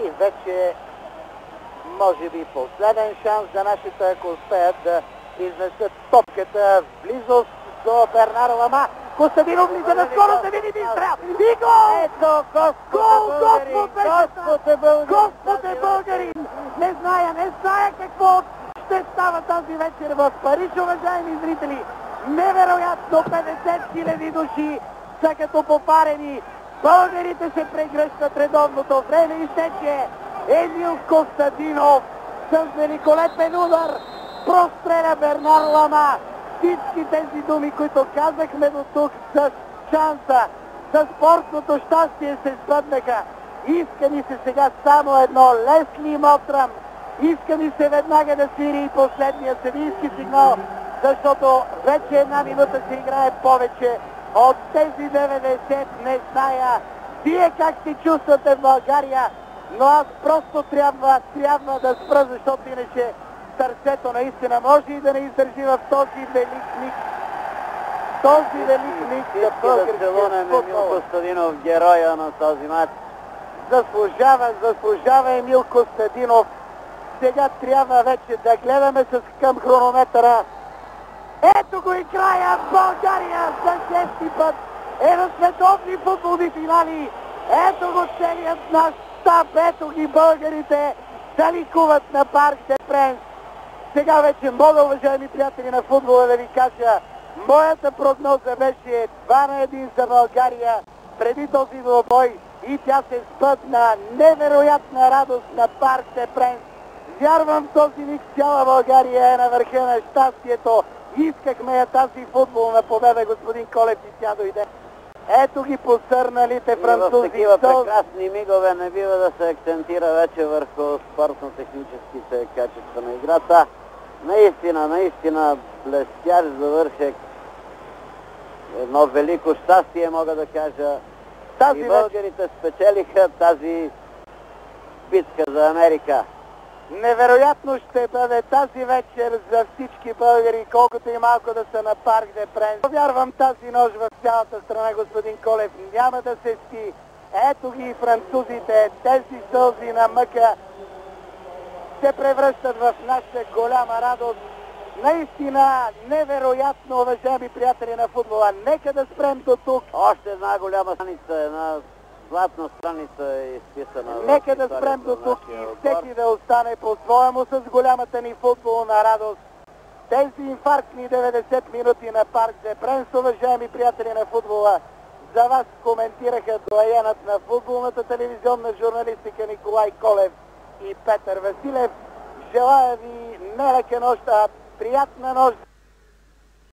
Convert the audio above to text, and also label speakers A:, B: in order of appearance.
A: И вече може би последен шанс за нашите, ако успеят да изнесат топката в близост до Бернар Лама. Костадинов влиза на скорост, да види изстрел. И гол!
B: Ето,
A: Господ е българин! Не зная какво ще става тази вечер в Париж, уважаеми зрители. Невероятно, 50 000 души са като попарени. Българите се прегръщат, редовното време изтече. Емил Костадинов с великолепен удар простреля Бернар Лама. Всички тези думи, които казахме до тук с шанса, с спортното щастие се сбъднаха. Иска ни се сега само едно: Лесли Мотрам. Иска ми се веднага да свири и последния съдийски сигнал, защото вече една минута се играе повече от тези 90. Не зная вие как се чувствате в България, но аз просто трябва да спра, защото иначе сърцето наистина може и да не издържи в този велик миг. Този велик миг за българския футбол.
B: Костадинов, героя на този матч.
A: Заслужава Емил Костадинов. Сега трябва вече да гледаме към хронометъра. Ето го и края. България за 6-ти път е на световни футболни финали. Ето го целият наш щаб. Ето ги българите да ликуват на Парк де Пренс. Сега вече мога, уважаеми приятели на футбола, да ви кажа, моята прогноза беше 2-1 за България преди този двубой и тя се сбъдна. Невероятна радост на Парк де Пренс. Вярвам, този миг цяла България е на върха на щастието. Искахме я тази футболна победа, господин Колев, и тя дойде. Ето ги посърналите французи.
B: В такива прекрасни мигове не бива да се акцентира вече върху спортно-техническите качества на играта. Наистина блестящ завършек. Едно велико щастие, мога да кажа. И българите спечелиха тази битка за Америка.
A: Невероятно ще бъде тази вечер за всички българи, колкото и малко да са на Парк де Пренс. Вярвам, тази нощ в цялата страна, господин Колев, няма да се спи. Ето ги и французите, тези сълзи на мъка се превръщат в наша голяма радост. Наистина невероятно, уважаеми приятели на футбола. Нека да спрем до тук.
B: Още една голяма страница, една златна страница е изписана.
A: Нека да спрем до тук и всеки да остане по-своему с голямата ни футболна радост. Тези инфарктни 90 минути на Парк де Пренс, уважаеми приятели на футбола, за вас коментираха доаенът на футболната телевизионна журналистика Николай Колев и Петър Василев. Желая ви не лека нощ, а приятна нощ.